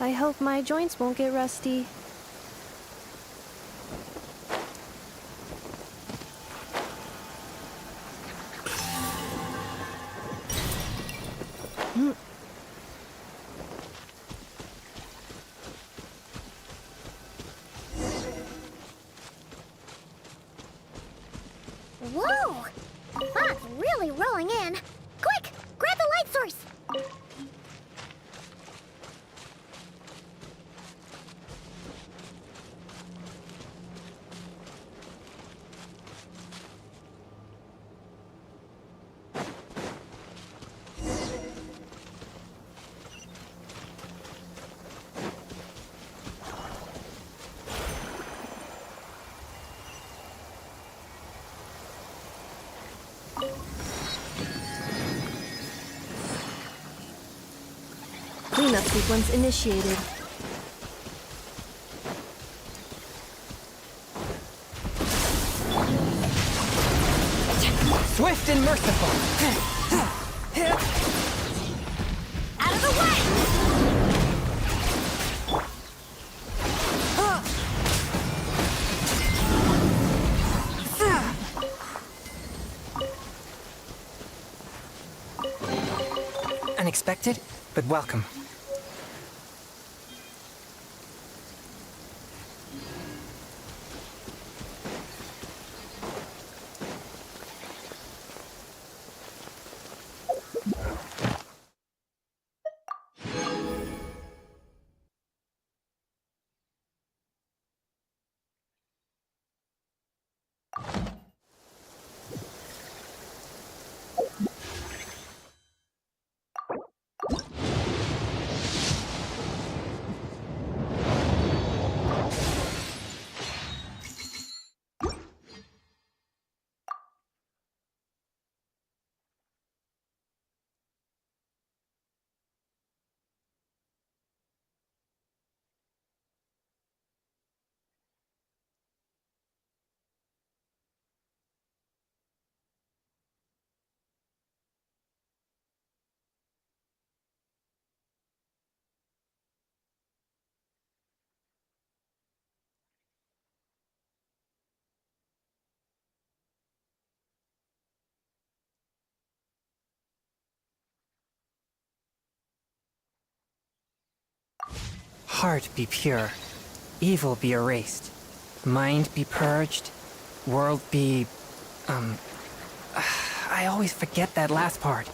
I hope my joints won't get rusty. Whoa! Fog's really rolling in. Quick! Grab the light source! Cleanup sequence initiated. Swift and merciful. Out of the way! Unexpected, but welcome. Heart be pure, evil be erased, mind be purged, world be... I always forget that last part.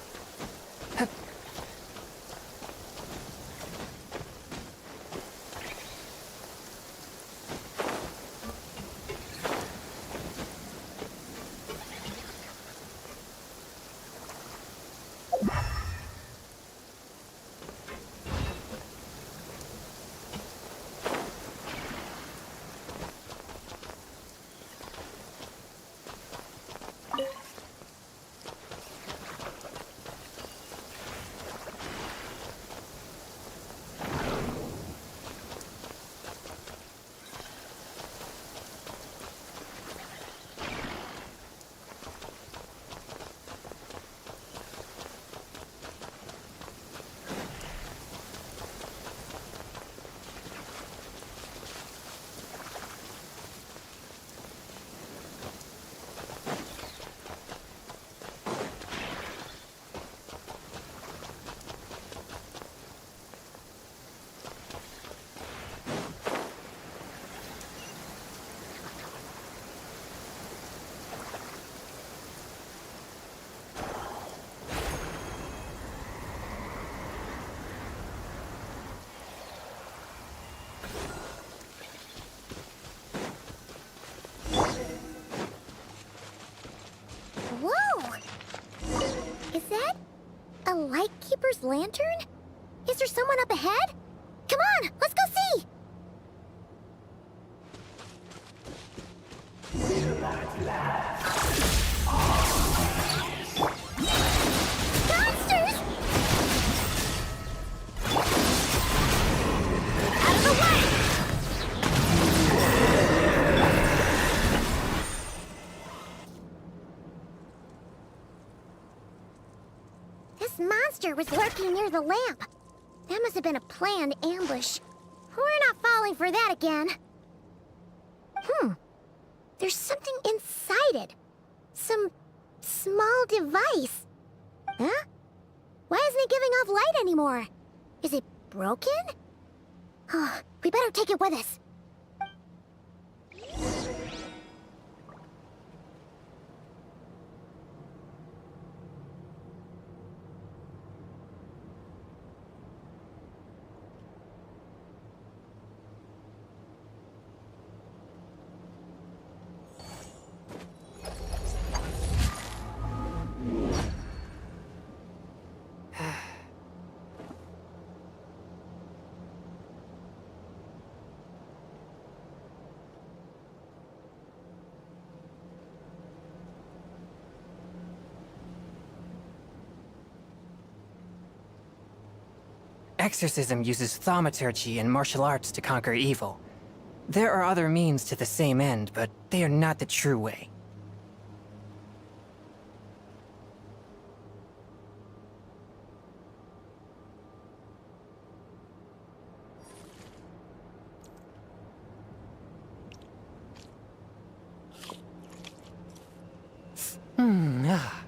Whoa! Is that a Lightkeeper's lantern? Is there someone up ahead? Come on, let's go see! Monsters! Out of the way! This monster was lurking near the lamp. That must have been a planned ambush. We're not falling for that again. There's something inside it. Some small device. Huh? Why isn't it giving off light anymore? Is it broken? Oh, we better take it with us. Exorcism uses thaumaturgy and martial arts to conquer evil. There are other means to the same end, but they are not the true way. Ah.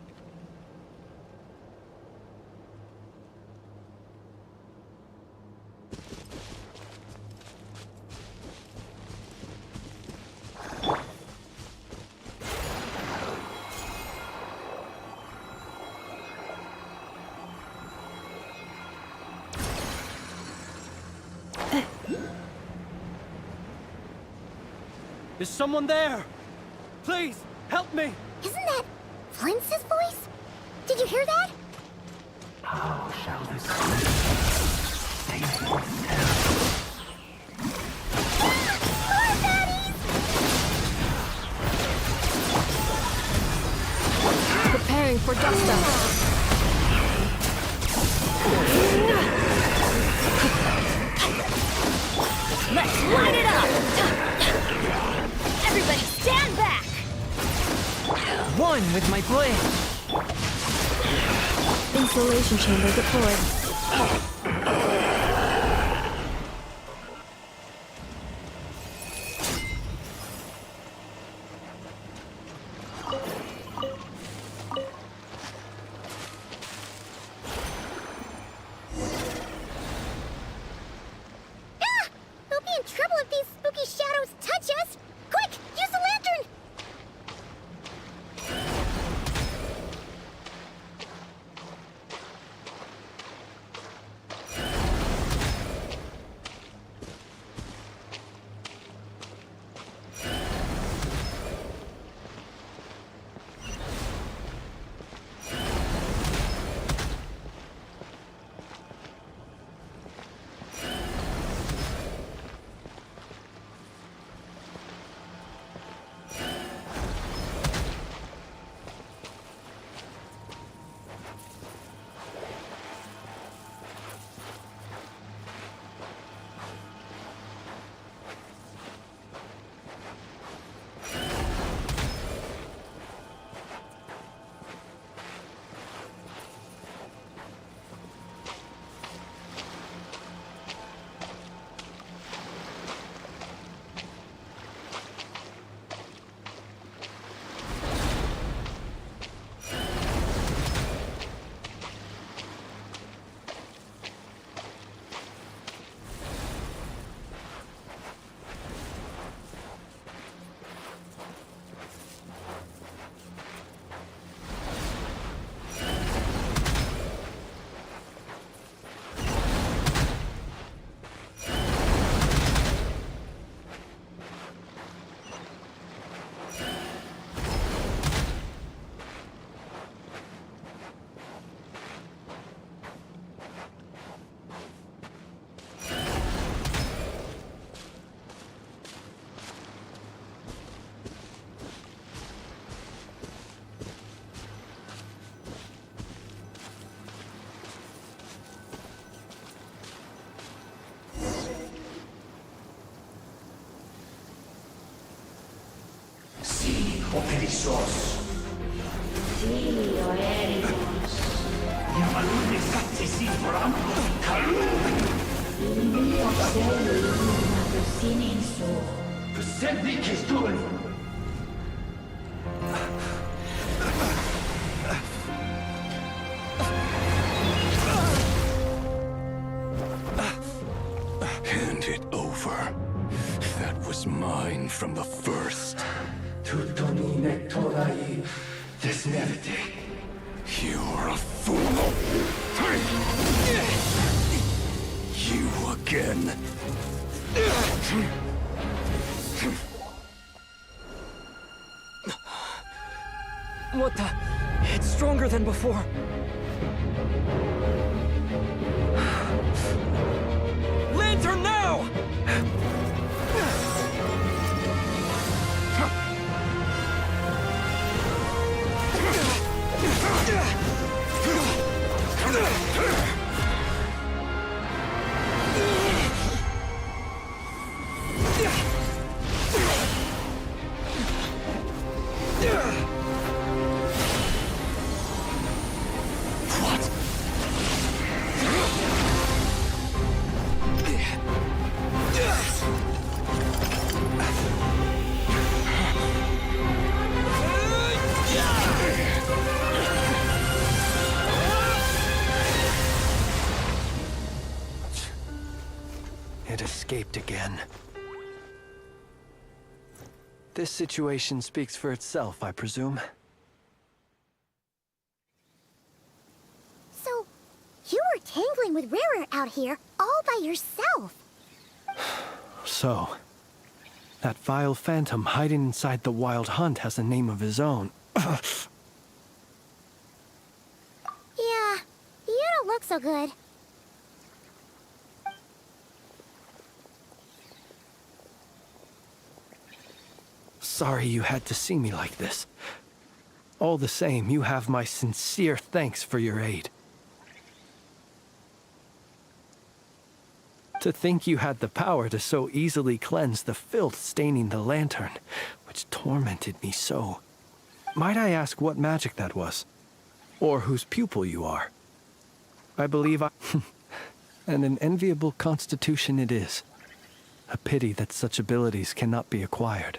Is someone there? Please, help me! Isn't that Flince's voice? Did you hear that? How shall this be? More baddies! Preparing for dust-up. Let's light it up! Everybody stand back! One with my blade! Insulation chamber deployed. Ah! We'll be in trouble if these spooky shadows touch us! Quick, use the lantern! Operissos. Io ma non ne fate si volando. Hand it over. That was mine from the first. Tutonine torai desnevite. You're a fool. You again. What the? It's stronger than before. Lantern now! It escaped again. This situation speaks for itself, I presume. So, you were tangling with Rara out here all by yourself. So, that vile phantom hiding inside the Wild Hunt has a name of his own. Yeah, you don't look so good. Sorry you had to see me like this. All the same, you have my sincere thanks for your aid. To think you had the power to so easily cleanse the filth staining the lantern, which tormented me so. Might I ask what magic that was? Or whose pupil you are? I believe and an enviable constitution it is. A pity that such abilities cannot be acquired.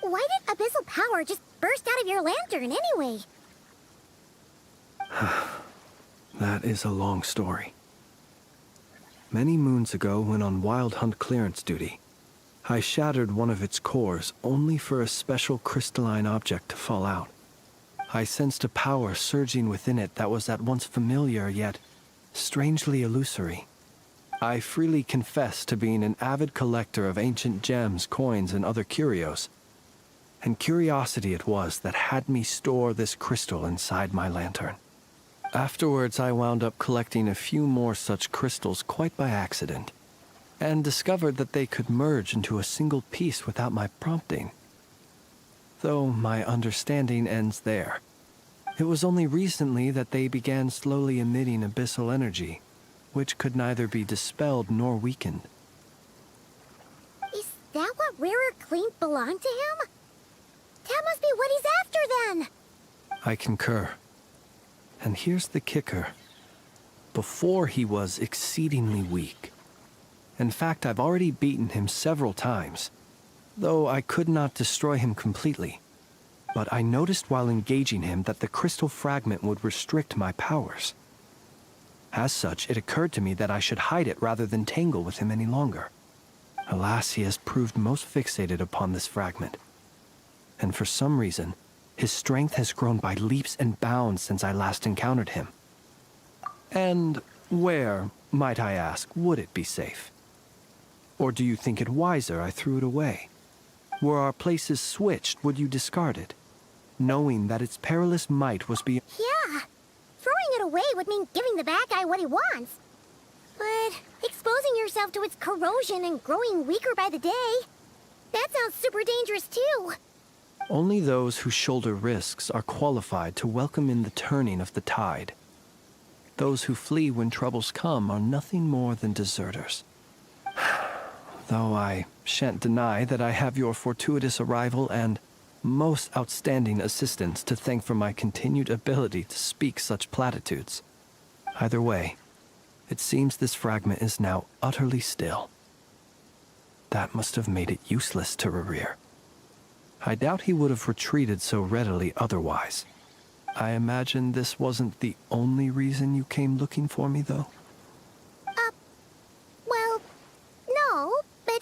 Why did abyssal power just burst out of your lantern anyway? That is a long story. Many moons ago, when on Wild Hunt clearance duty, I shattered one of its cores only for a special crystalline object to fall out. I sensed a power surging within it that was at once familiar yet strangely illusory. I freely confess to being an avid collector of ancient gems, coins, and other curios. And curiosity it was that had me store this crystal inside my lantern. Afterwards, I wound up collecting a few more such crystals quite by accident, and discovered that they could merge into a single piece without my prompting. Though my understanding ends there. It was only recently that they began slowly emitting abyssal energy, which could neither be dispelled nor weakened. Is that what Rara claimed belonged to him? That must be what he's after then! I concur. And here's the kicker. Before he was exceedingly weak. In fact, I've already beaten him several times, though I could not destroy him completely. But I noticed while engaging him that the crystal fragment would restrict my powers. As such, it occurred to me that I should hide it rather than tangle with him any longer. Alas, he has proved most fixated upon this fragment. And for some reason, his strength has grown by leaps and bounds since I last encountered him. And where, might I ask, would it be safe? Or do you think it wiser I threw it away? Were our places switched, would you discard it, knowing that its perilous might was beyond... Yeah, throwing it away would mean giving the bad guy what he wants. But exposing yourself to its corrosion and growing weaker by the day, that sounds super dangerous too. Only those who shoulder risks are qualified to welcome in the turning of the tide. Those who flee when troubles come are nothing more than deserters. Though I shan't deny that I have your fortuitous arrival and most outstanding assistance to thank for my continued ability to speak such platitudes. Either way, It seems this fragment is now utterly still. That must have made it useless to Rerir. I doubt he would have retreated so readily otherwise. I imagine this wasn't the only reason you came looking for me, though? Well, no, but...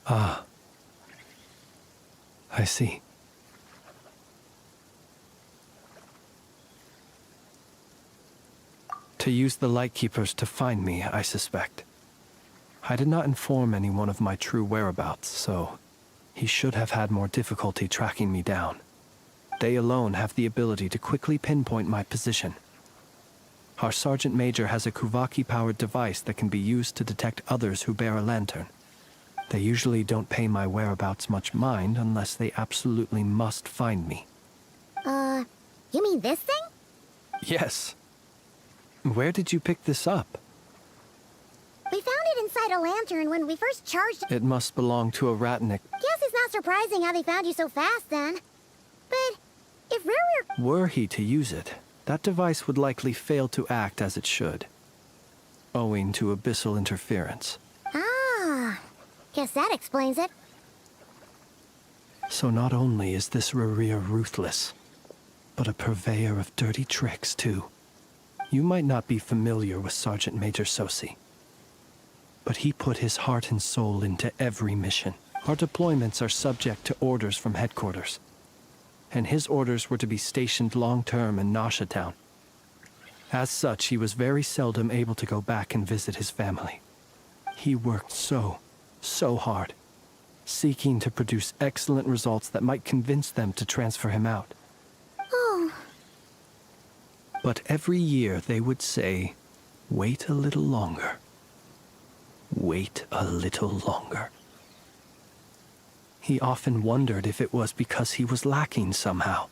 Ah. I see. To use the Lightkeepers to find me, I suspect. I did not inform anyone of my true whereabouts, so he should have had more difficulty tracking me down. They alone have the ability to quickly pinpoint my position. Our Sergeant Major has a Kuvaki-powered device that can be used to detect others who bear a lantern. They usually don't pay my whereabouts much mind unless they absolutely must find me. You mean this thing? Yes. Where did you pick this up? We found it inside a lantern when we first charged it. It must belong to a Ratnik. Guess it's not surprising how they found you so fast then. But if Rerir... Were he to use it, that device would likely fail to act as it should, owing to abyssal interference. Ah, guess that explains it. So not only is this Rerir ruthless, but a purveyor of dirty tricks, too. You might not be familiar with Sergeant Major Sosi, but he put his heart and soul into every mission. Our deployments are subject to orders from headquarters, and his orders were to be stationed long-term in Nasha Town. As such, he was very seldom able to go back and visit his family. He worked so hard, seeking to produce excellent results that might convince them to transfer him out. Oh, But every year they would say, "Wait a little longer. Wait a little longer." He often wondered if it was because he was lacking somehow.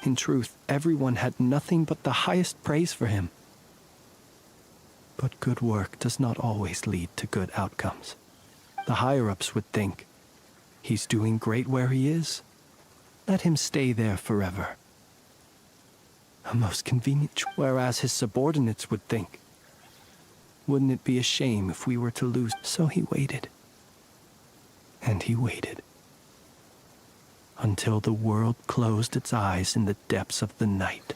In truth, everyone had nothing but the highest praise for him. But good work does not always lead to good outcomes. The higher-ups would think, he's doing great where he is. Let him stay there forever. A most convenient whereas his subordinates would think, wouldn't it be a shame if we were to lose? So he waited. And he waited. Until the world closed its eyes in the depths of the night,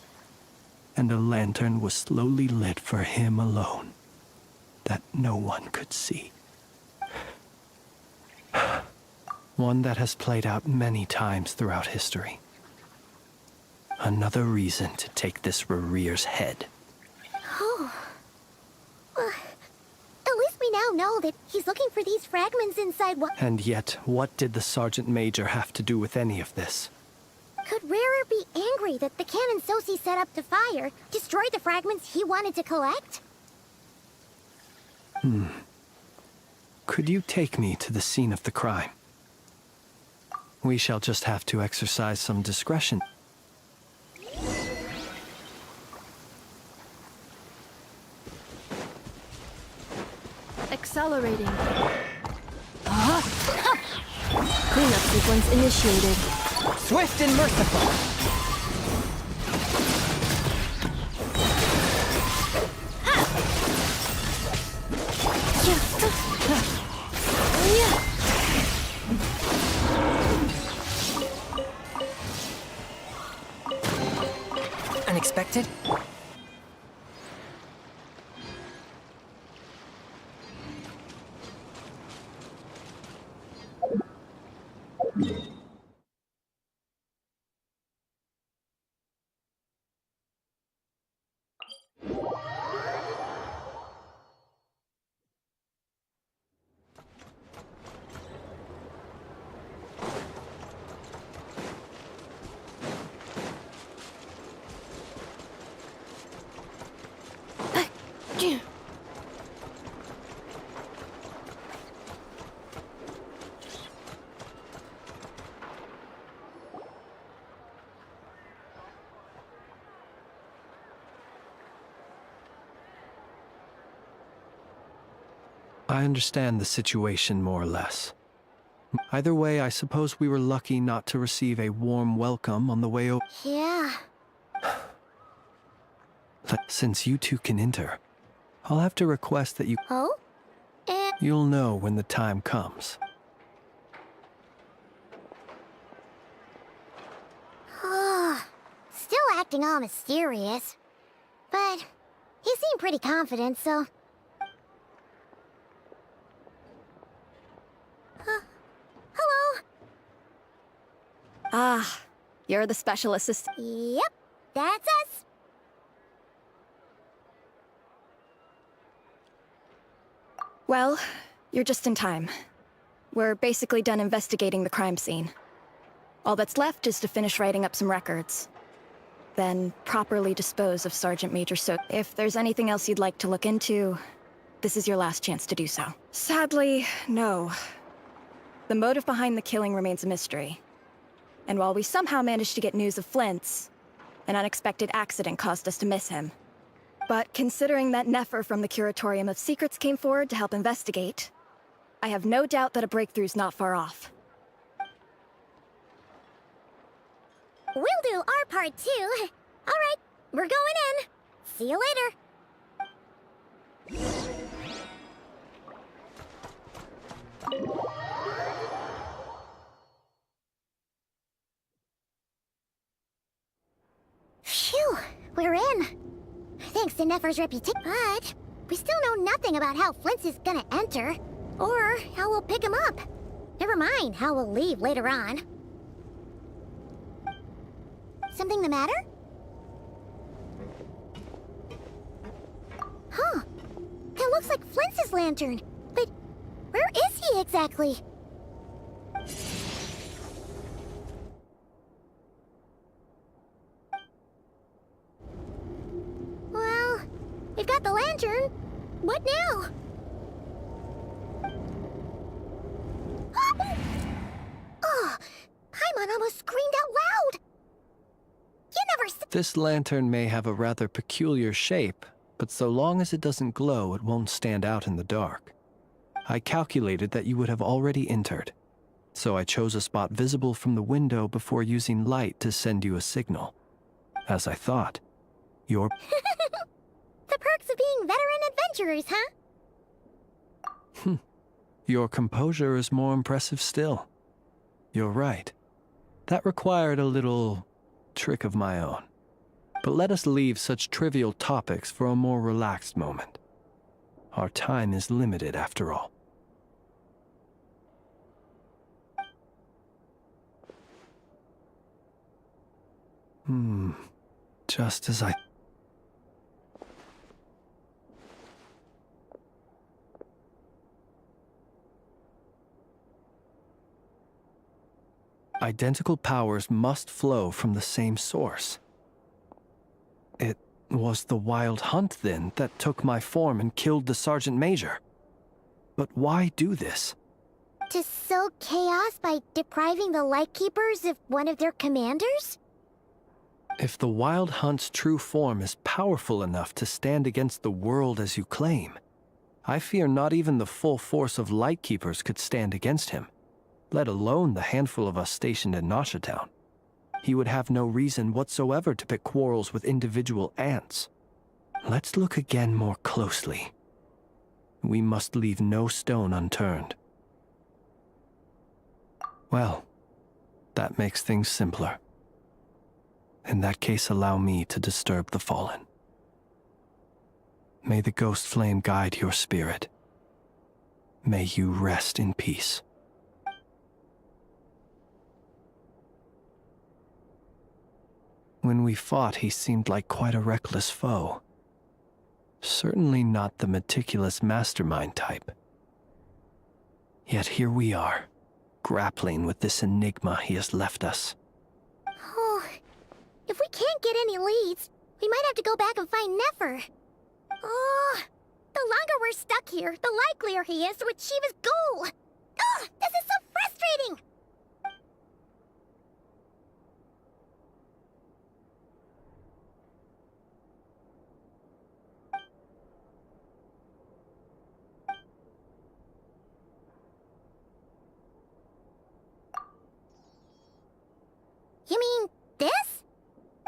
and a lantern was slowly lit for him alone, that no one could see. One that has played out many times throughout history. Another reason to take this Rerir's head. at least we now know that he's looking for these fragments inside what... And yet, what did the Sergeant Major have to do with any of this? Could Rerir be angry that the cannon Sosi set up to fire destroyed the fragments he wanted to collect? Could you take me to the scene of the crime? We shall just have to exercise some discretion. Accelerating. Cleanup sequence initiated. Swift and merciful. Unexpected? I understand the situation more or less. Either way, I suppose we were lucky not to receive a warm welcome on the way over. Yeah. Since you two can enter, I'll have to request that you... Oh? You'll know when the time comes. Still acting all mysterious. But he seemed pretty confident, so... Hello? Ah, you're the special assistant. Yep, that's us. Well, you're just in time. We're basically done investigating the crime scene. All that's left is to finish writing up some records. Then properly dispose of Sergeant Major So. If there's anything else you'd like to look into, this is your last chance to do so. Sadly, no. The motive behind the killing remains a mystery. And while we somehow managed to get news of Flint's, an unexpected accident caused us to miss him. But considering that Nefer from the Curatorium of Secrets came forward to help investigate, I have no doubt that a breakthrough's not far off. We'll do our part too. All right, we're going in. See you later. Phew, we're in. Thanks to Nefer's reputation. But we still know nothing about how Flint's is gonna enter, or how we'll pick him up. Never mind how we'll leave later on. Something the matter? Huh. That looks like Flint's lantern. But where is he exactly? Well, we've got the lantern. What now? Oh, Paimon almost screamed out loud. You never s- This lantern may have a rather peculiar shape, but so long as it doesn't glow, it won't stand out in the dark. I calculated that you would have already entered, so I chose a spot visible from the window before using light to send you a signal. As I thought, your... The perks of being veteran adventurers, huh? Your composure is more impressive still. You're right. That required a little trick of my own. But let us leave such trivial topics for a more relaxed moment. Our time is limited after all. Just as I... Identical powers must flow from the same source. It was the Wild Hunt, then, that took my form and killed the Sergeant Major. But why do this? To sow chaos by depriving the Lightkeepers of one of their commanders? If the Wild Hunt's true form is powerful enough to stand against the world as you claim, I fear not even the full force of Lightkeepers could stand against him, let alone the handful of us stationed in Noshatown. He would have no reason whatsoever to pick quarrels with individual ants. Let's look again more closely. We must leave no stone unturned. Well, that makes things simpler. In that case, allow me to disturb the fallen. May the ghost flame guide your spirit. May you rest in peace. When we fought, he seemed like quite a reckless foe. Certainly not the meticulous mastermind type. Yet here we are, grappling with this enigma he has left us. Oh, if we can't get any leads, we might have to go back and find Nefer. Oh, the longer we're stuck here, the likelier he is to achieve his goal. Ugh, this is so frustrating!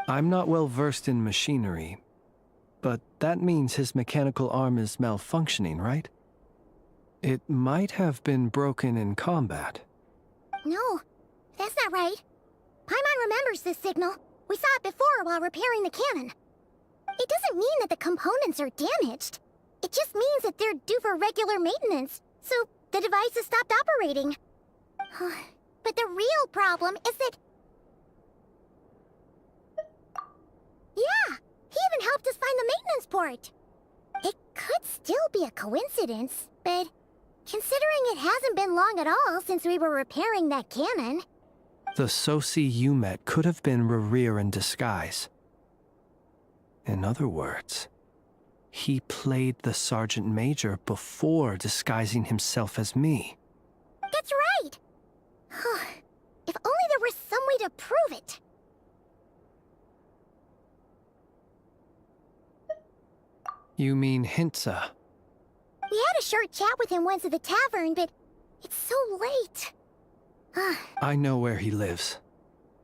I'm not well versed in machinery, but that means his mechanical arm is malfunctioning, right? It might have been broken in combat. No, that's not right. Paimon remembers this signal. We saw it before while repairing the cannon. It doesn't mean that the components are damaged. It just means that they're due for regular maintenance, so the device has stopped operating. But the real problem is that... Yeah, he even helped us find the maintenance port. It could still be a coincidence, but considering it hasn't been long at all since we were repairing that cannon... The Soci you met could have been Rerir in disguise. In other words, he played the Sergeant Major before disguising himself as me. That's right! If only there were some way to prove it. You mean Hintze? We had a short chat with him once at the tavern, but it's so late. I know where he lives.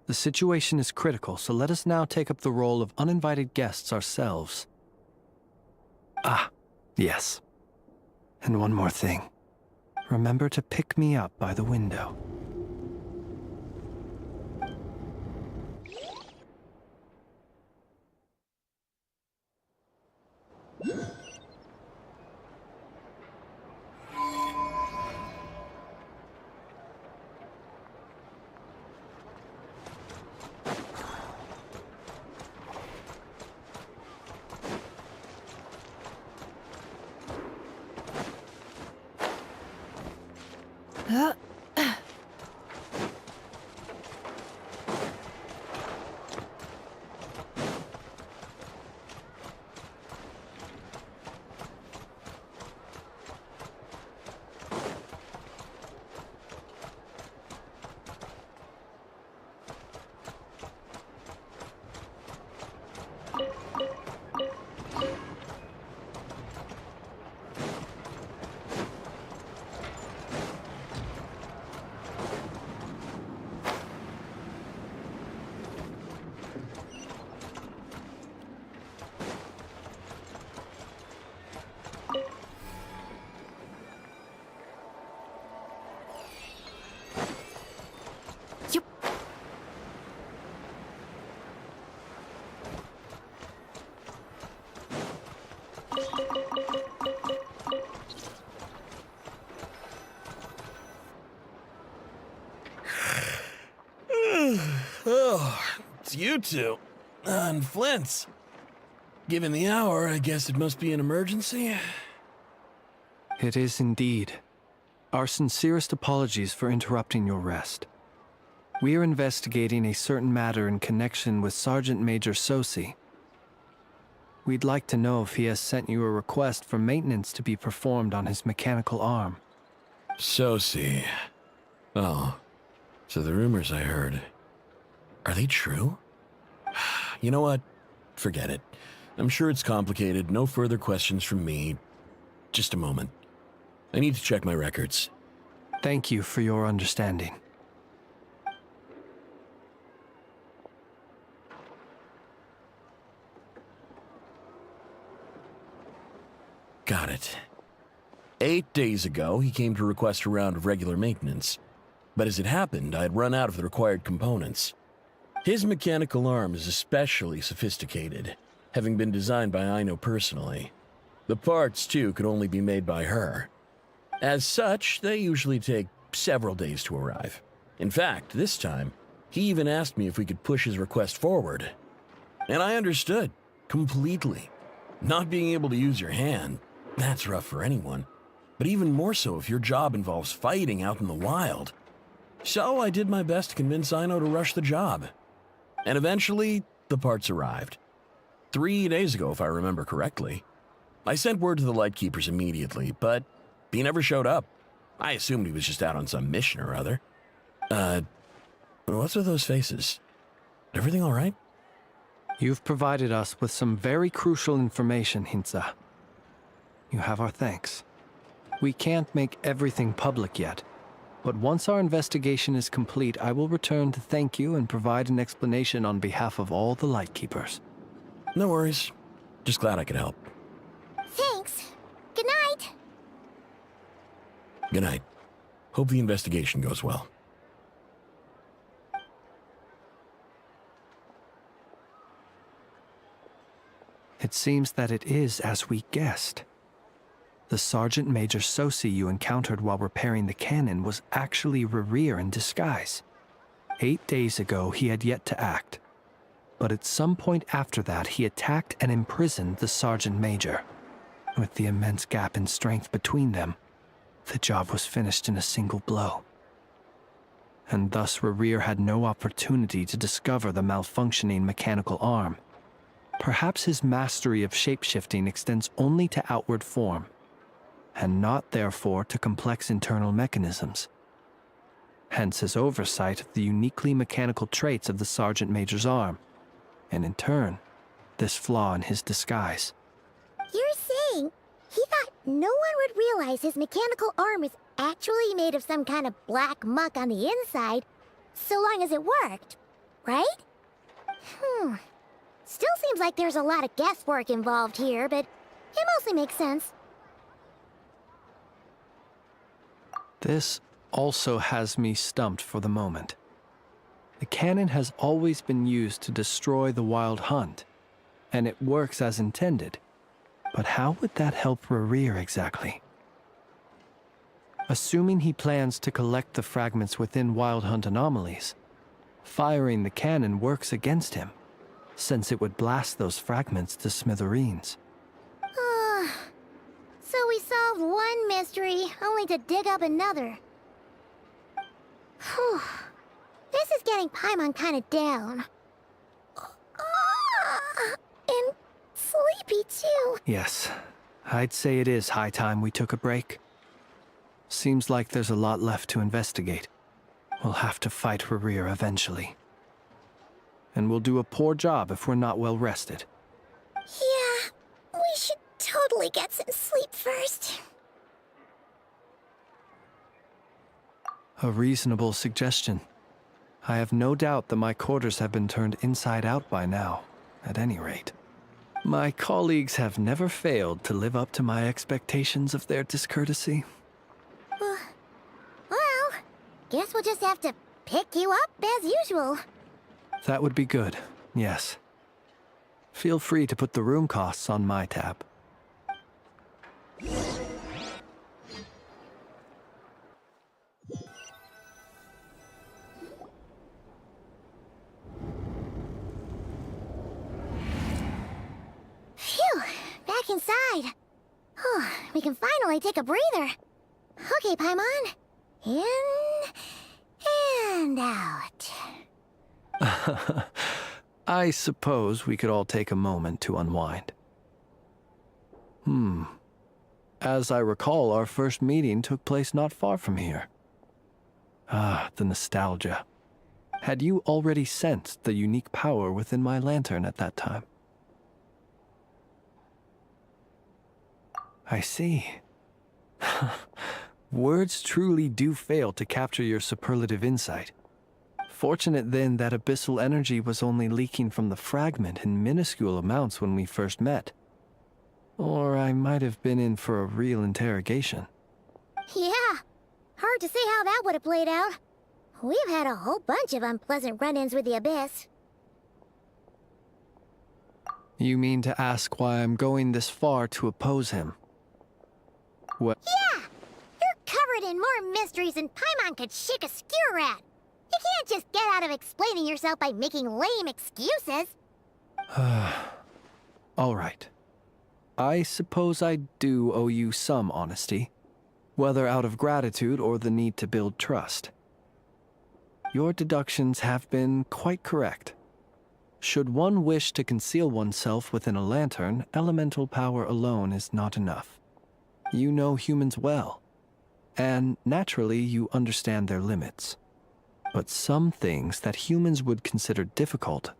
The situation is critical, so let us now take up the role of uninvited guests ourselves. Ah, yes. And one more thing. Remember to pick me up by the window. Oh, it's you two. And Flint's. Given the hour, I guess it must be an emergency. It is indeed. Our sincerest apologies for interrupting your rest. We are investigating a certain matter in connection with Sergeant Major Soci. We'd like to know if he has sent you a request for maintenance to be performed on his mechanical arm. Soci. Oh, so the rumors I heard, are they true? You know what? Forget it. I'm sure it's complicated. No further questions from me. Just a moment. I need to check my records. Thank you for your understanding. Got it. 8 days ago, he came to request a round of regular maintenance. But as it happened, I had run out of the required components. His mechanical arm is especially sophisticated, having been designed by Aino personally. The parts, too, could only be made by her. As such, they usually take several days to arrive. In fact, this time, he even asked me if we could push his request forward. And I understood, completely. Not being able to use your hand, that's rough for anyone. But even more so if your job involves fighting out in the wild. So I did my best to convince Aino to rush the job. And eventually, the parts arrived. 3 days ago, if I remember correctly. I sent word to the Lightkeepers immediately, but he never showed up. I assumed he was just out on some mission or other. What's with those faces? Everything all right? You've provided us with some very crucial information, Hintze. You have our thanks. We can't make everything public yet, But once our investigation is complete, I will return to thank you and provide an explanation on behalf of all the Lightkeepers. No worries. Just glad I could help. Thanks. Good night. Good night. Hope the investigation goes well. It seems that it is as we guessed. The Sergeant Major Sosi you encountered while repairing the cannon was actually Rerir in disguise. 8 days ago, he had yet to act. But at some point after that, he attacked and imprisoned the Sergeant Major. With the immense gap in strength between them, the job was finished in a single blow. And thus Rerir had no opportunity to discover the malfunctioning mechanical arm. Perhaps his mastery of shapeshifting extends only to outward form, and not therefore to complex internal mechanisms. Hence his oversight of the uniquely mechanical traits of the Sergeant Major's arm, and in turn, this flaw in his disguise. You're saying he thought no one would realize his mechanical arm is actually made of some kind of black muck on the inside, so long as it worked, right? Still seems like there's a lot of guesswork involved here, but it mostly makes sense. This also has me stumped for the moment. The cannon has always been used to destroy the Wild Hunt, and it works as intended. But how would that help Rerir exactly? Assuming he plans to collect the fragments within Wild Hunt anomalies, firing the cannon works against him, since it would blast those fragments to smithereens. So we solved one mystery, only to dig up another. Whew. This is getting Paimon kind of down. And sleepy too. Yes, I'd say it is high time we took a break. Seems like there's a lot left to investigate. We'll have to fight Rerir eventually. And we'll do a poor job if we're not well rested. Yeah, we should totally get some sleep first. A reasonable suggestion. I have no doubt that my quarters have been turned inside out by now, at any rate. My colleagues have never failed to live up to my expectations of their discourtesy. Well, guess we'll just have to pick you up as usual. That would be good, yes. Feel free to put the room costs on my tab. Phew, back inside. We can finally take a breather. Okay, Paimon. In and out. I suppose we could all take a moment to unwind. As I recall, our first meeting took place not far from here. Ah, the nostalgia. Had you already sensed the unique power within my lantern at that time? I see. Words truly do fail to capture your superlative insight. Fortunate then that abyssal energy was only leaking from the fragment in minuscule amounts when we first met. Or I might have been in for a real interrogation. Yeah, hard to say how that would have played out. We've had a whole bunch of unpleasant run-ins with the Abyss. You mean to ask why I'm going this far to oppose him? What? Yeah! You're covered in more mysteries than Paimon could shake a skewer at. You can't just get out of explaining yourself by making lame excuses. All right. I suppose I do owe you some honesty, whether out of gratitude or the need to build trust. Your deductions have been quite correct. Should one wish to conceal oneself within a lantern, elemental power alone is not enough. You know humans well, and naturally you understand their limits. But some things that humans would consider difficult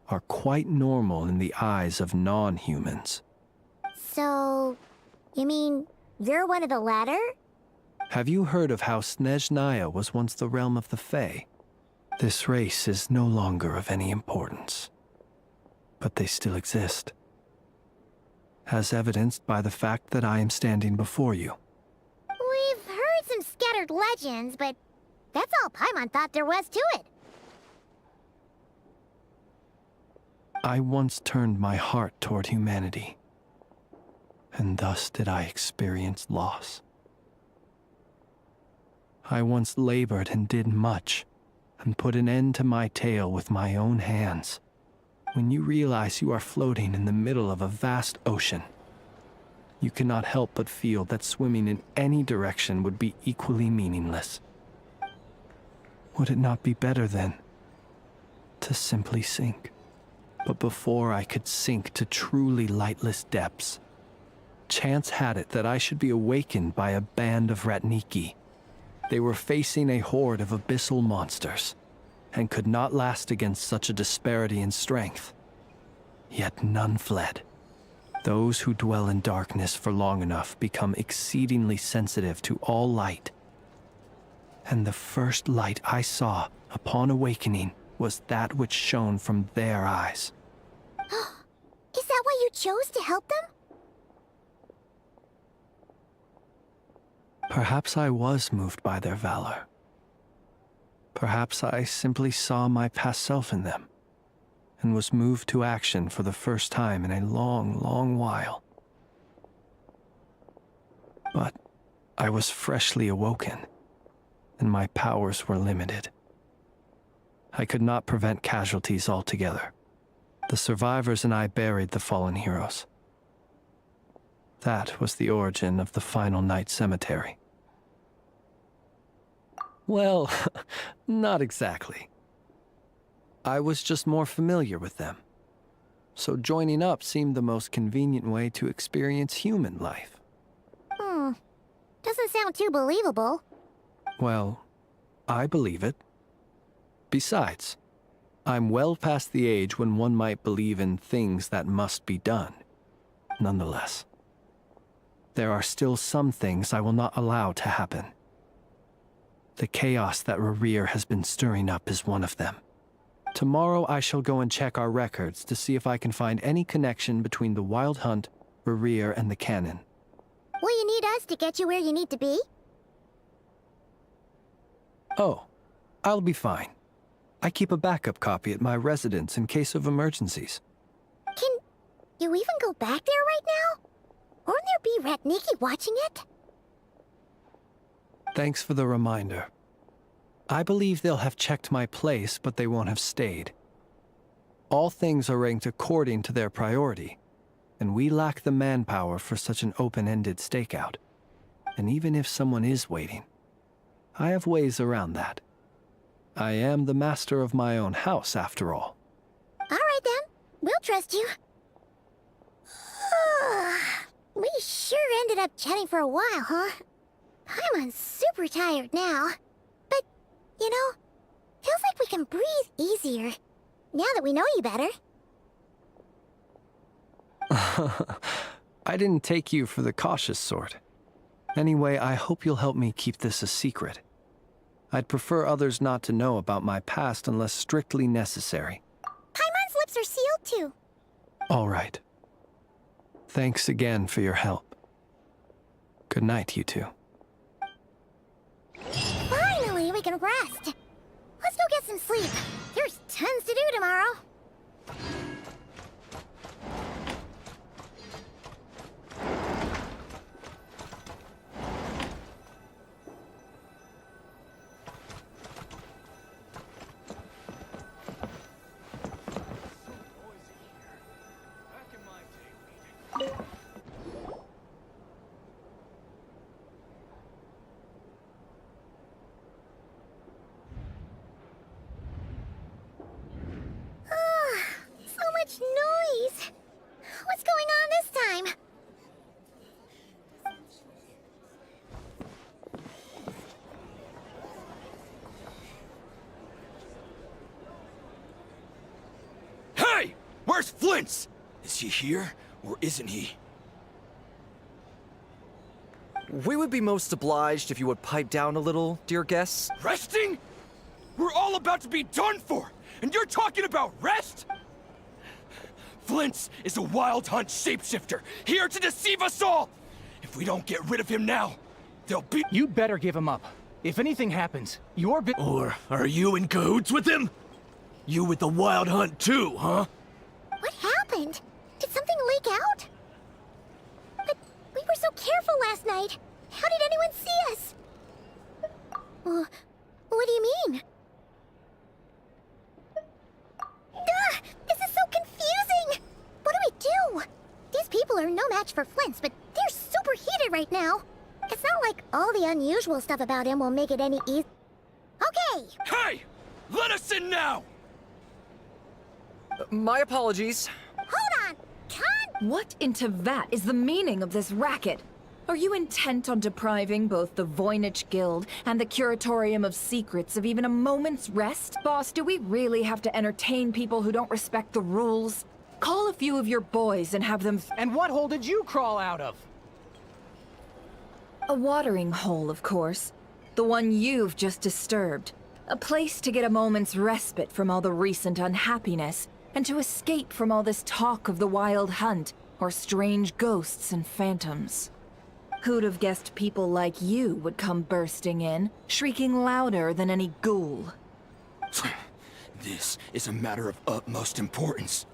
are quite normal in the eyes of non-humans. So, you mean you're one of the latter? Have you heard of how Snezhnaya was once the realm of the Fae? This race is no longer of any importance, but they still exist, as evidenced by the fact that I am standing before you. We've heard some scattered legends, but that's all Paimon thought there was to it. I once turned my heart toward humanity, and thus did I experience loss. I once labored and did much, and put an end to my tale with my own hands. When you realize you are floating in the middle of a vast ocean, you cannot help but feel that swimming in any direction would be equally meaningless. Would it not be better, then, to simply sink? But before I could sink to truly lightless depths, chance had it that I should be awakened by a band of Ratniki. They were facing a horde of abyssal monsters, and could not last against such a disparity in strength. Yet none fled. Those who dwell in darkness for long enough become exceedingly sensitive to all light. And the first light I saw upon awakening was that which shone from their eyes. Is that why you chose to help them? Perhaps I was moved by their valor. Perhaps I simply saw my past self in them, and was moved to action for the first time in a long, long while. But I was freshly awoken, and my powers were limited. I could not prevent casualties altogether. The survivors and I buried the fallen heroes. That was the origin of the Final Night Cemetery. Well, not exactly. I was just more familiar with them, so joining up seemed the most convenient way to experience human life. Doesn't sound too believable. Well, I believe it. Besides, I'm well past the age when one might believe in things that must be done. Nonetheless, there are still some things I will not allow to happen. The chaos that Rereer has been stirring up is one of them. Tomorrow I shall go and check our records to see if I can find any connection between the Wild Hunt, Rereer, and the Canon. Will you need us to get you where you need to be? Oh, I'll be fine. I keep a backup copy at my residence in case of emergencies. Can you even go back there right now? Won't there be Ratniki watching it? Thanks for the reminder. I believe they'll have checked my place, but they won't have stayed. All things are ranked according to their priority, and we lack the manpower for such an open-ended stakeout. And even if someone is waiting, I have ways around that. I am the master of my own house, after all. All right then, we'll trust you. We sure ended up chatting for a while, huh? I'm super tired now. But, you know, feels like we can breathe easier, now that we know you better. I didn't take you for the cautious sort. Anyway, I hope you'll help me keep this a secret. I'd prefer others not to know about my past unless strictly necessary. Paimon's lips are sealed too. All right. Thanks again for your help. Good night, you two. Finally, we can rest. Let's go get some sleep. There's tons to do tomorrow. So much noise. What's going on this time? Hey! Where's Flint's? Is he here, or isn't he? We would be most obliged if you would pipe down a little, dear guests. Resting? We're all about to be done for, and you're talking about rest? Flint's is a wild hunt shapeshifter, here to deceive us all! If we don't get rid of him now, they'll be— You'd better give him up. If anything happens, you're Or are you in cahoots with him? You with the wild hunt too, huh? What happened? Did something leak out? But we were so careful last night. How did anyone see us? What do you mean? This is so confusing! What do we do? These people are no match for Flint's, but they're super heated right now. It's not like all the unusual stuff about him will make it any easier. Okay! Hey! Let us in now! My apologies. Hold on! What in Tevat is the meaning of this racket? Are you intent on depriving both the Voynich Guild and the Curatorium of Secrets of even a moment's rest? Boss, do we really have to entertain people who don't respect the rules? Call a few of your boys and have them— And what hole did you crawl out of? A watering hole, of course. The one you've just disturbed. A place to get a moment's respite from all the recent unhappiness, and to escape from all this talk of the wild hunt, or strange ghosts and phantoms. Who'd have guessed people like you would come bursting in, shrieking louder than any ghoul? This is a matter of utmost importance.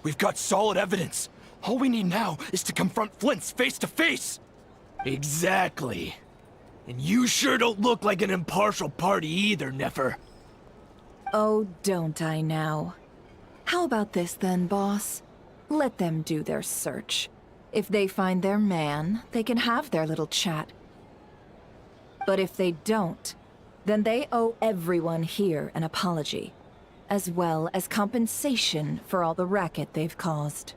We've got solid evidence. All we need now is to confront Flint's face to face. Exactly. And you sure don't look like an impartial party either, Nefer. Oh, don't I now? How about this then, boss? Let them do their search. If they find their man, they can have their little chat. But if they don't, then they owe everyone here an apology, as well as compensation for all the racket they've caused.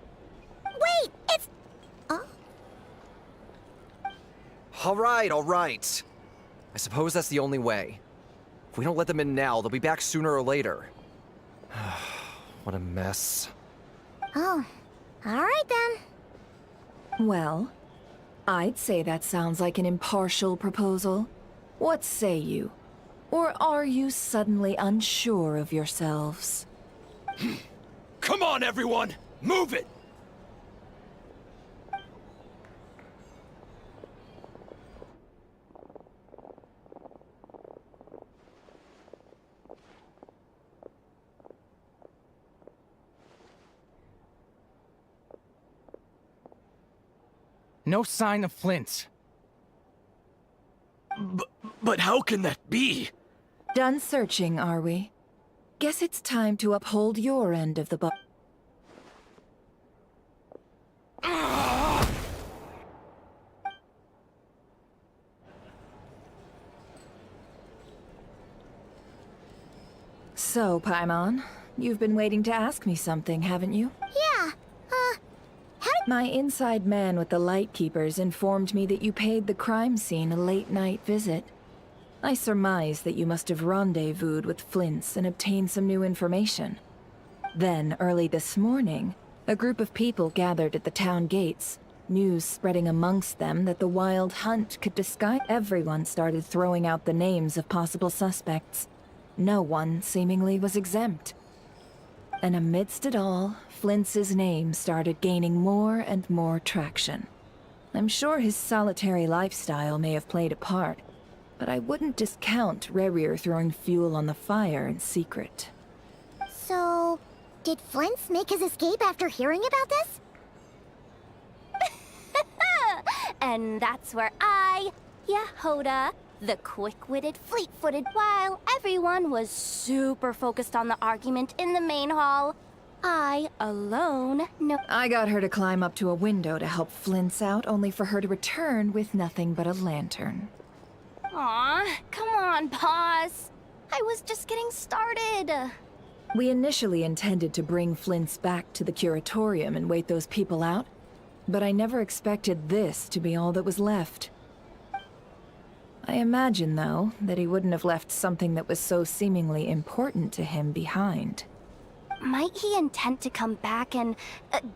Wait, it's... Oh? All right. I suppose that's the only way. If we don't let them in now, they'll be back sooner or later. What a mess. Oh, alright then. Well, I'd say that sounds like an impartial proposal. What say you? Or are you suddenly unsure of yourselves? Come on, everyone! Move it! No sign of Flint's. But how can that be? Done searching, are we? Guess it's time to uphold your end of the So, Paimon, you've been waiting to ask me something, haven't you? Yeah, My inside man with the Lightkeepers informed me that you paid the crime scene a late-night visit. I surmise that you must have rendezvoused with Flint's and obtained some new information. Then, early this morning, a group of people gathered at the town gates, news spreading amongst them that the wild hunt could disguise. Everyone started throwing out the names of possible suspects. No one, seemingly, was exempt. And amidst it all, Flint's name started gaining more and more traction. I'm sure his solitary lifestyle may have played a part, but I wouldn't discount Rerir throwing fuel on the fire in secret. so... Did Flint's make his escape after hearing about this? And that's where I, Yehoda, the quick-witted, fleet-footed, while everyone was super focused on the argument in the main hall, I, alone, know— I got her to climb up to a window to help Flint's out, only for her to return with nothing but a lantern. Aw, come on, boss. I was just getting started. We initially intended to bring Flint's back to the Curatorium and wait those people out, but I never expected this to be all that was left. I imagine, though, that he wouldn't have left something that was so seemingly important to him behind. Might he intend to come back and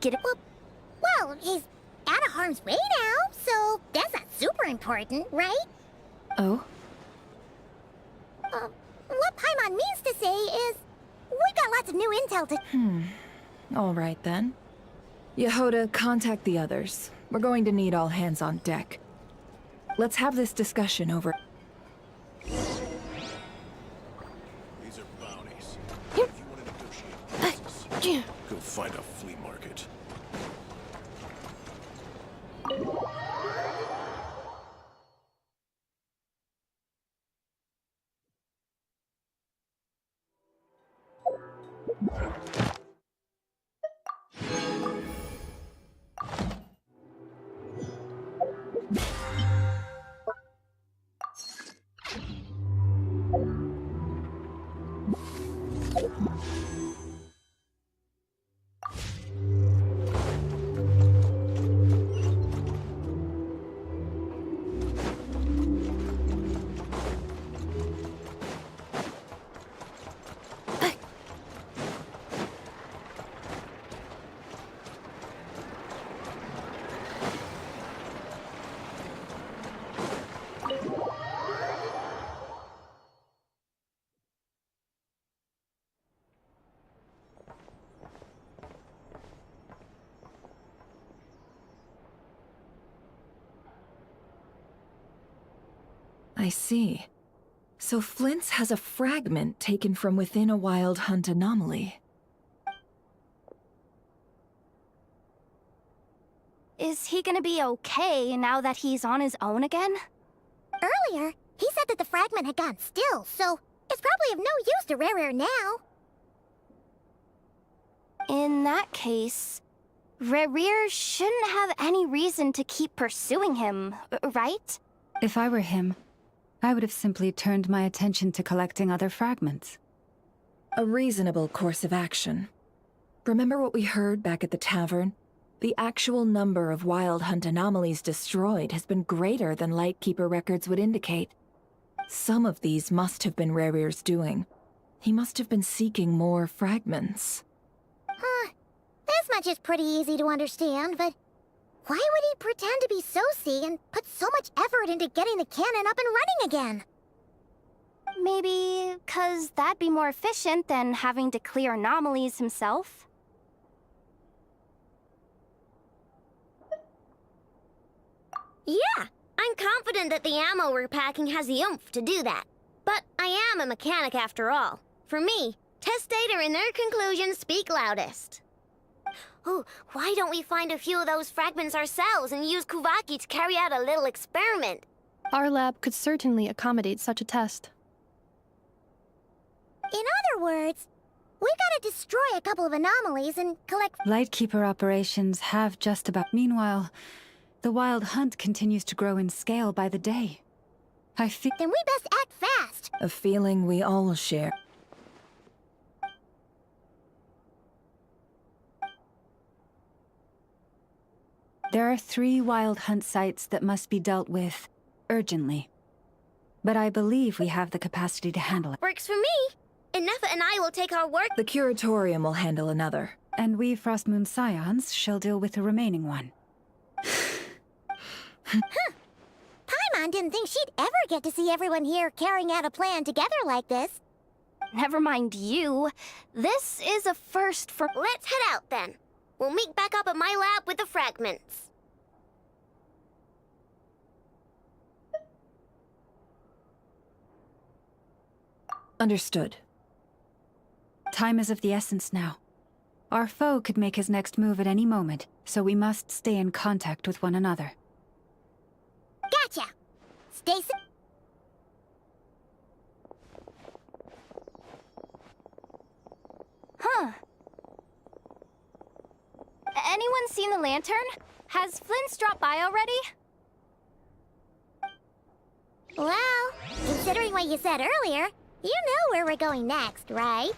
get it? Well, he's out of harm's way now, so that's not super important, right? Oh? What Paimon means to say is, we got lots of new intel to— All right then. Yehoda, contact the others. We're going to need all hands on deck. Let's have this discussion over. These are bounties. If you want to negotiate prices, go find a flea market. I see. So Flint's has a fragment taken from within a wild hunt anomaly. Is he gonna be okay now that he's on his own again? Earlier, he said that the fragment had gone still, so it's probably of no use to Rare now. In that case, Rerir shouldn't have any reason to keep pursuing him, right? If I were him, I would have simply turned my attention to collecting other fragments. A reasonable course of action. Remember what we heard back at the tavern? The actual number of wild hunt anomalies destroyed has been greater than Lightkeeper records would indicate. Some of these must have been Rerir's doing. He must have been seeking more fragments. This much is pretty easy to understand, but why would he pretend to be Soci and put so much effort into getting the cannon up and running again? Maybe 'cause that'd be more efficient than having to clear anomalies himself? Yeah, I'm confident that the ammo we're packing has the oomph to do that. But I am a mechanic after all. For me, test data and their conclusions speak loudest. Oh, why don't we find a few of those fragments ourselves and use Kuvaki to carry out a little experiment? Our lab could certainly accommodate such a test. In other words, we gotta destroy a couple of anomalies and collect— Lightkeeper operations have just about— Meanwhile, the wild hunt continues to grow in scale by the day. I feel— Then we best act fast. A feeling we all share. There are 3 wild hunt sites that must be dealt with urgently. But I believe we have the capacity to handle it. Works for me. Ineffa and I will take our work— The Curatorium will handle another. And we Frostmoon Scions shall deal with the remaining one. Paimon didn't think she'd ever get to see everyone here carrying out a plan together like this. Never mind you. This is a first for— Let's head out then. We'll meet back up at my lab with the fragments. Understood. Time is of the essence now. Our foe could make his next move at any moment, so we must stay in contact with one another. Gotcha! Stay safe. Huh. Anyone seen the lantern? Has Flint's dropped by already? Well, considering what you said earlier, you know where we're going next, right?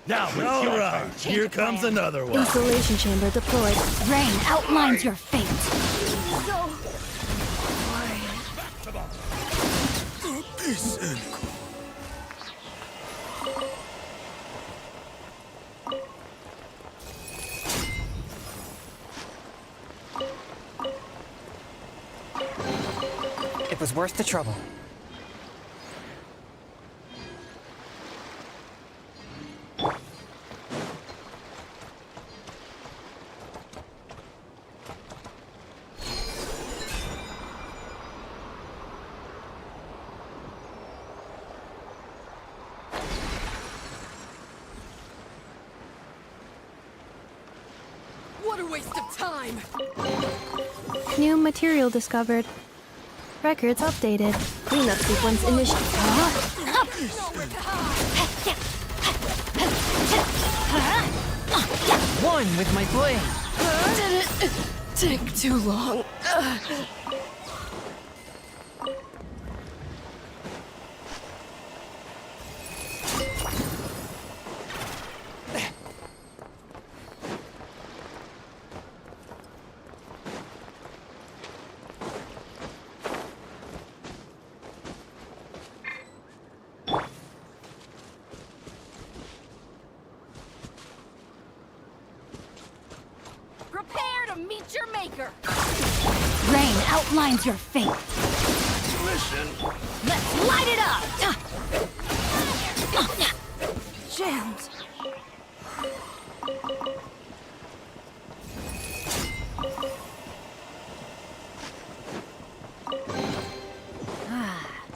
Now, all right, here comes another one. Installation chamber deployed. Rain outlines your fate. It was worth the trouble. What a waste of time! New material discovered. Records updated. Cleanup sequence initiated. One with my blade. Did it take too long? Prepare to meet your maker. Rain outlines your fate. Mission. Let's light it up. Gems.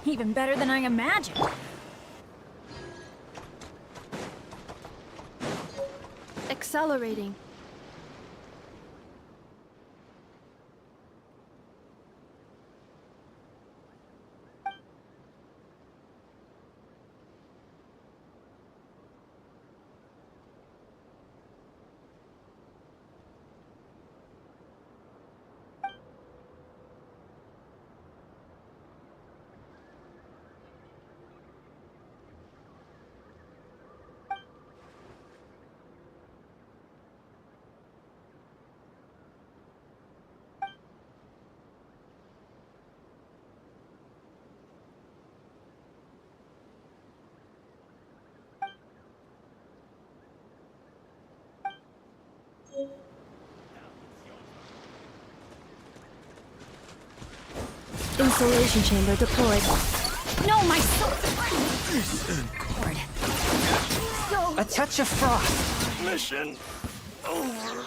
Even better than I imagined. Accelerating. Installation chamber deployed. No, my soul. A touch of frost. Mission over.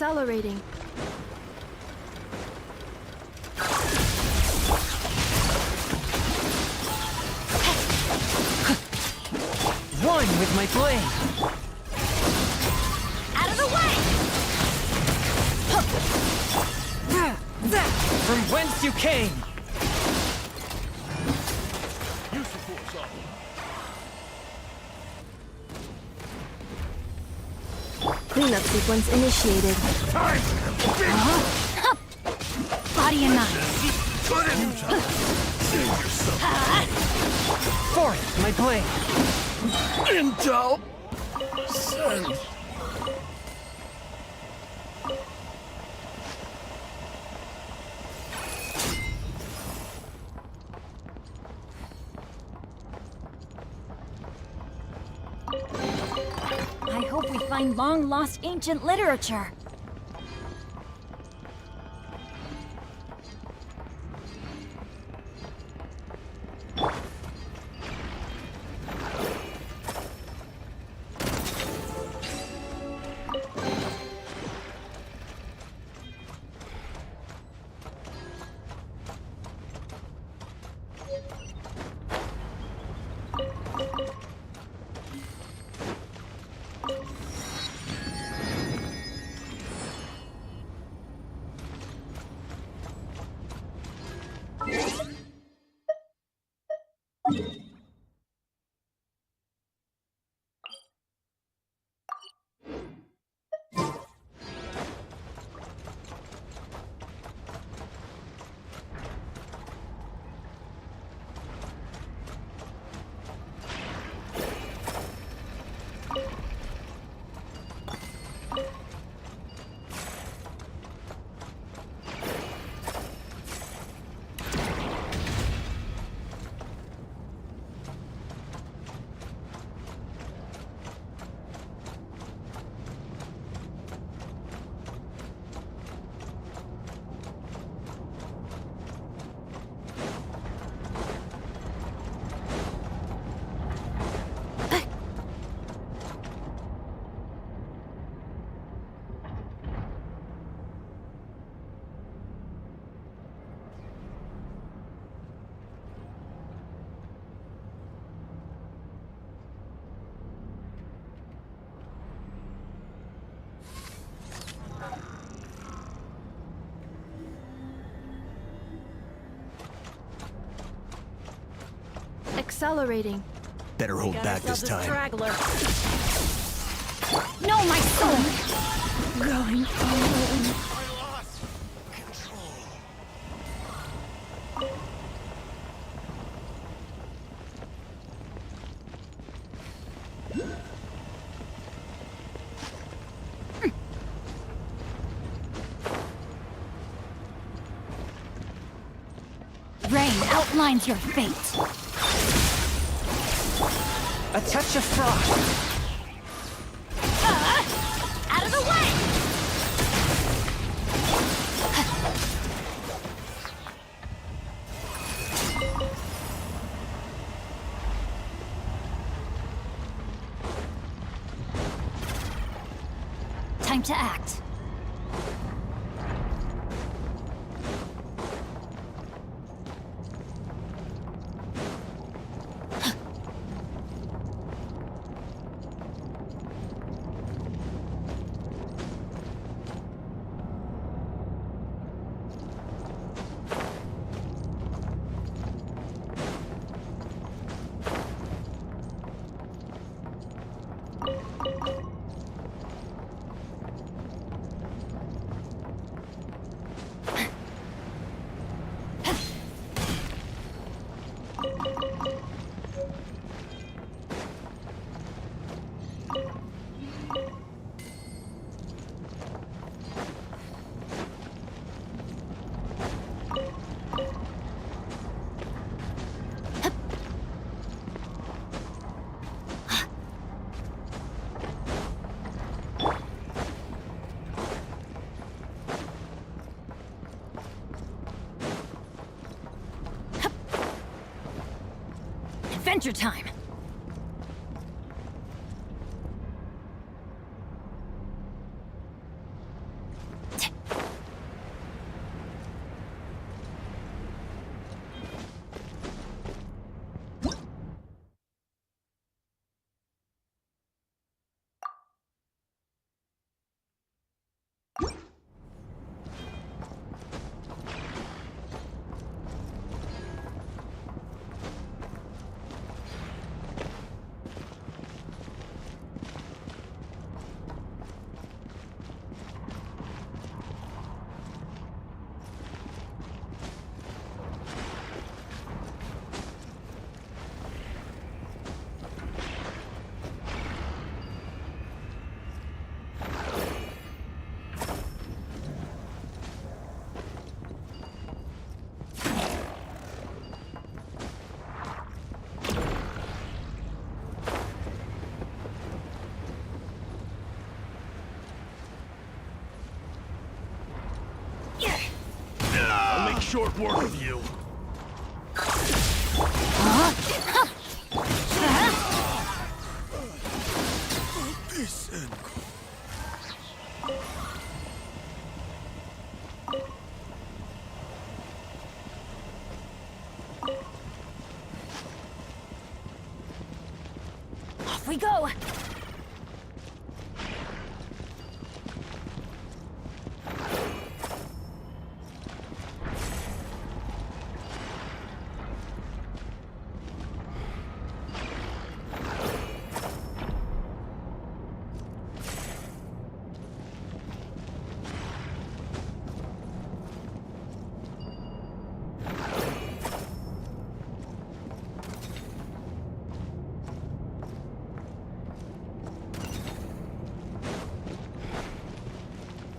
Accelerating. One with my blade! Out of the way! From whence you came! Cleanup sequence initiated. Body and mind. Forth, my blade! Intel! Send. I hope we find long-lost ancient literature. Accelerating. Better hold back this time. Straggler. No, my soul! Going home. Rain outlines your fate. A touch of frost! Out of the way! Time to act. Adventure time! Short work of you. Off we go!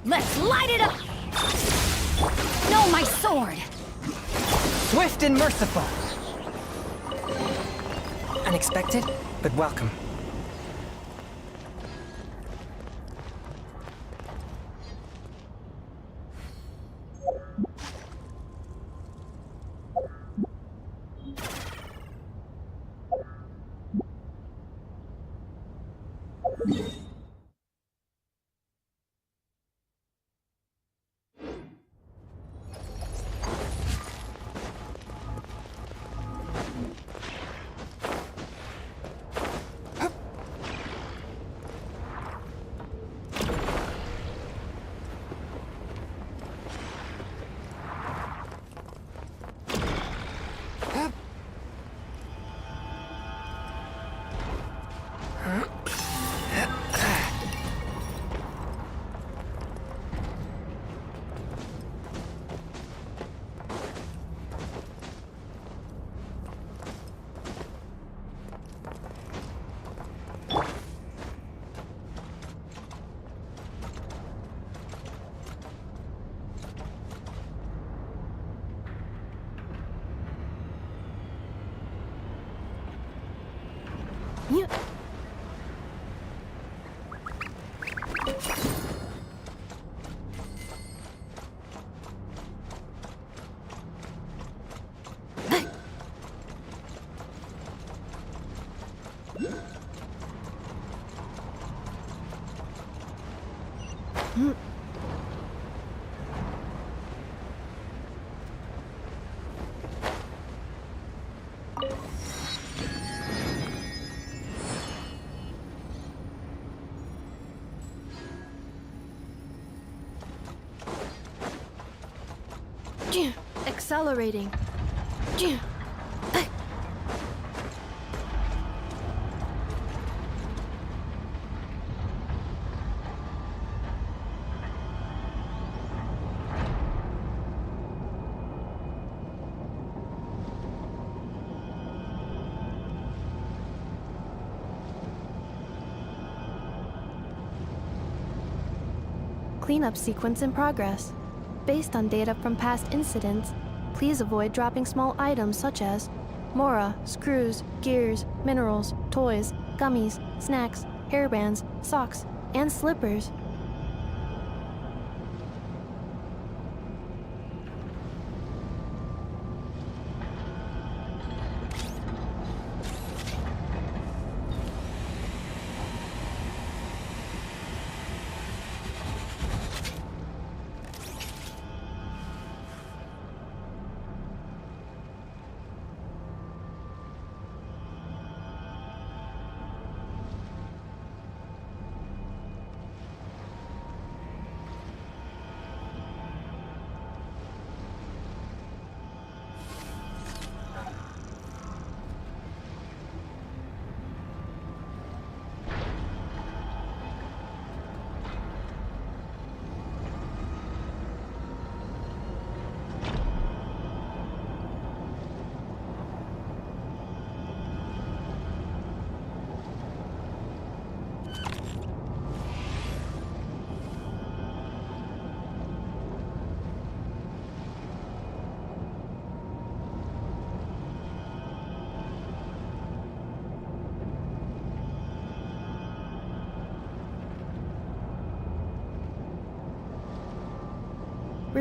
Let's light it up! No, my sword! Swift and merciful! Unexpected, but welcome. Accelerating. Cleanup sequence in progress. Based on data from past incidents, please avoid dropping small items such as mora, screws, gears, minerals, toys, gummies, snacks, hairbands, socks, and slippers.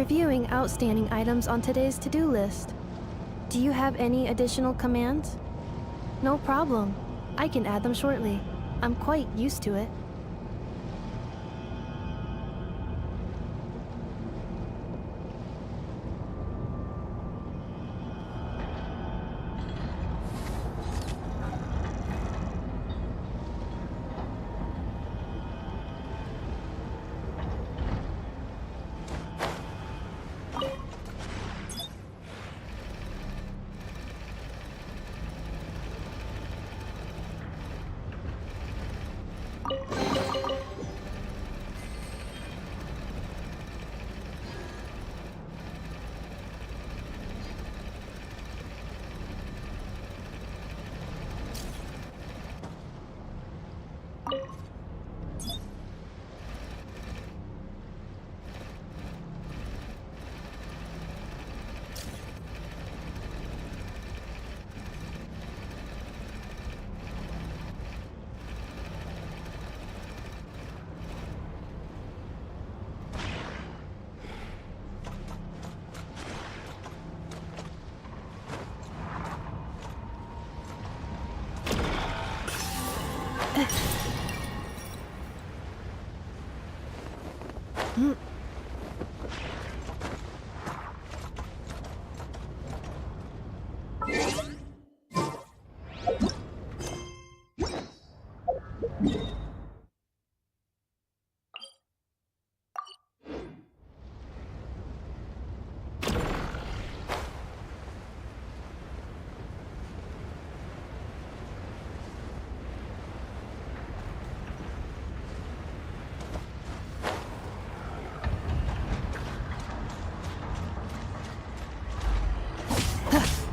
Reviewing outstanding items on today's to-do list. Do you have any additional commands? No problem. I can add them shortly. I'm quite used to it.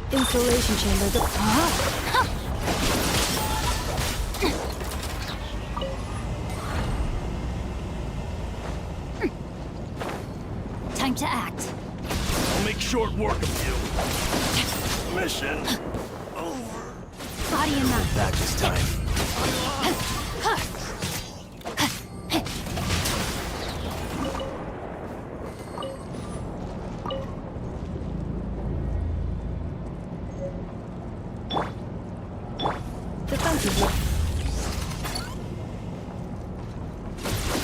Installation chamber. Time to act. I'll make short work of you. Mission over. Body and mind. Back this time.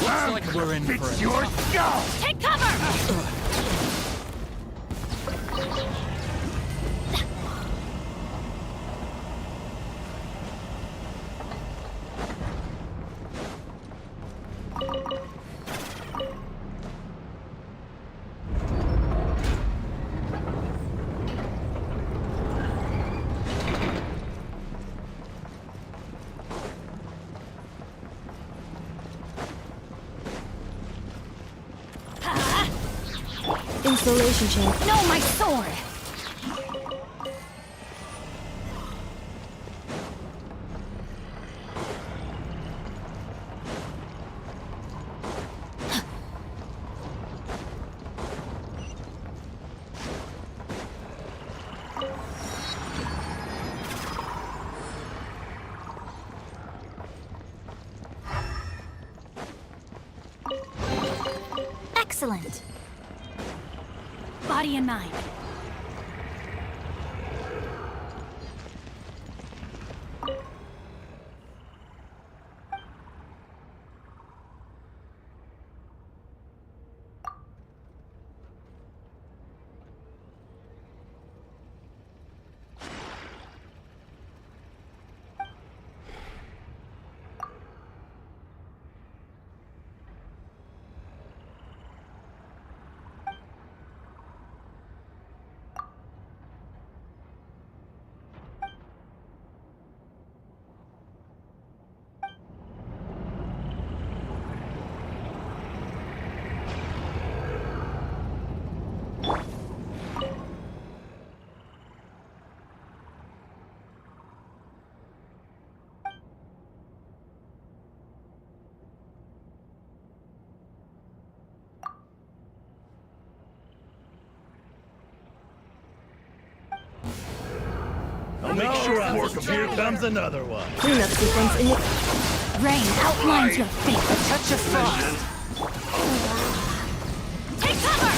Looks like we're in for It's it. your skull! Take cover! Installation chamber. No, my sword! Excellent. Body and mind. I'll make short work of here comes another one. Cleanup sequence in Rain outlines your fate. A touch of frost. Take cover!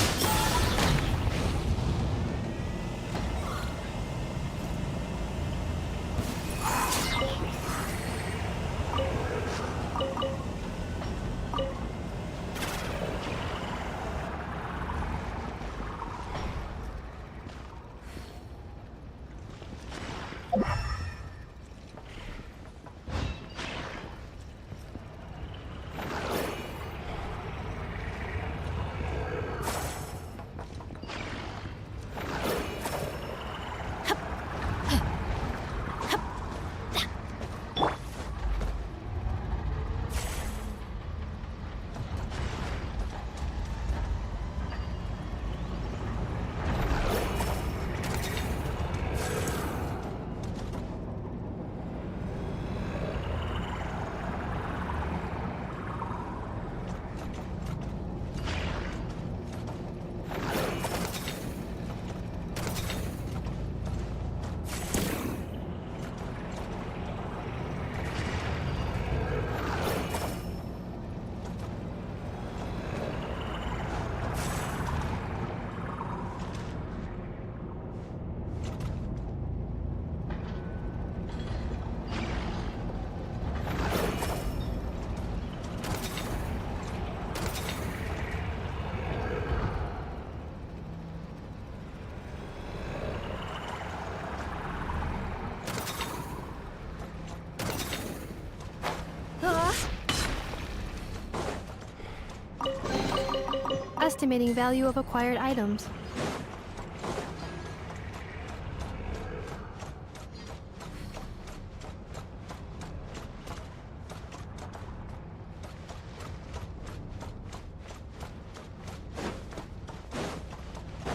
estimating value of acquired items.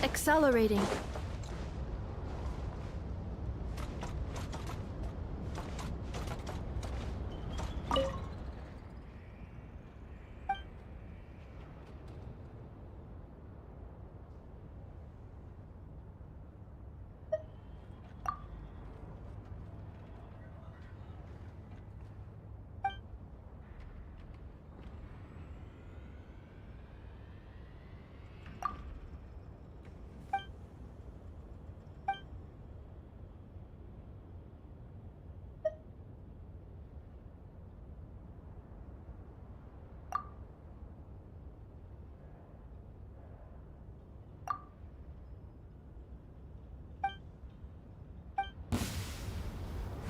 Accelerating.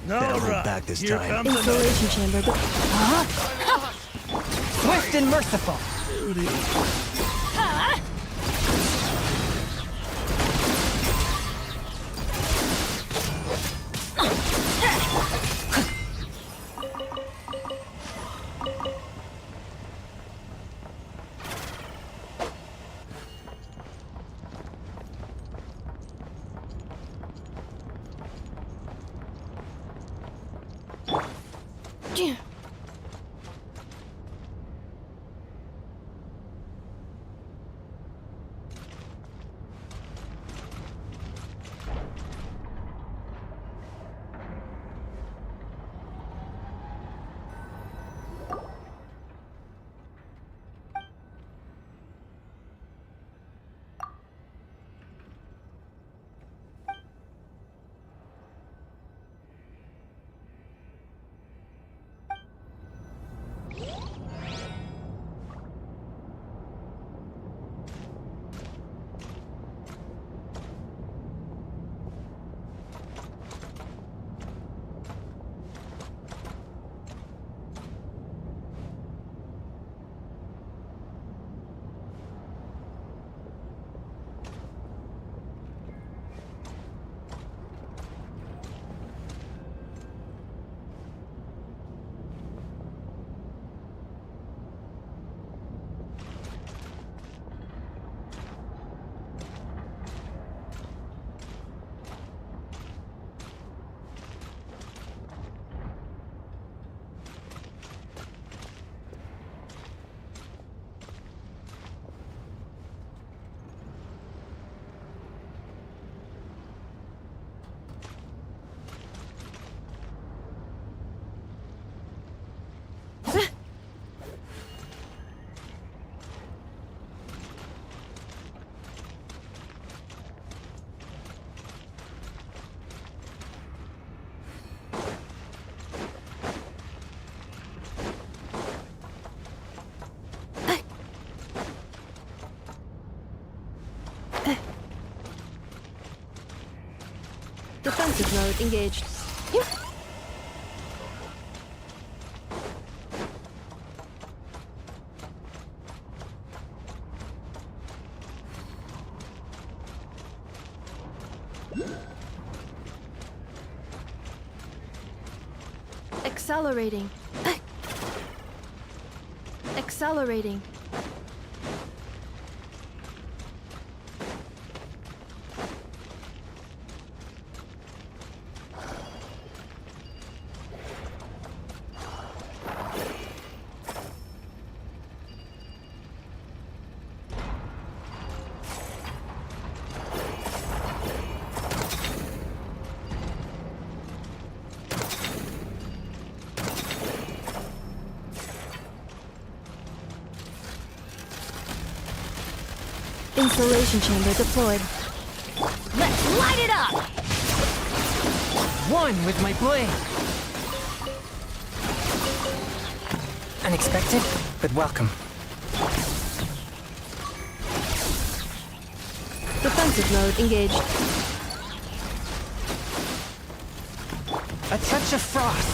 Better hold back this time. Installation chamber. Swift and merciful. Defensive mode engaged. Accelerating. Accelerating. Installation chamber deployed. Let's light it up! One with my blade. Unexpected, but welcome. Defensive mode engaged. A touch of frost.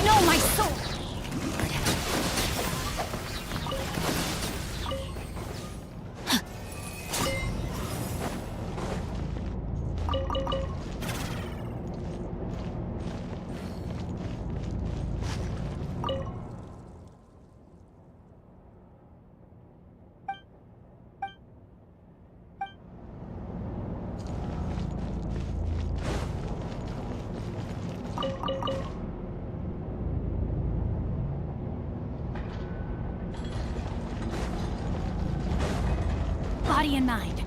No, my soul! body and mind.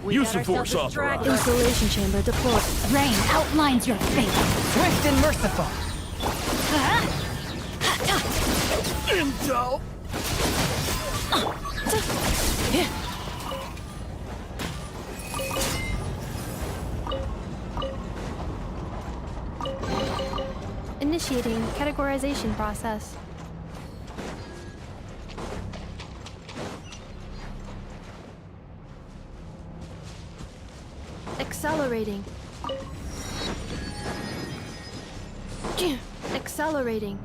Use of force authorized. Installation chamber deployed. Rain outlines your fate. Swift and merciful. Intel! Initiating categorization process. Accelerating. Accelerating.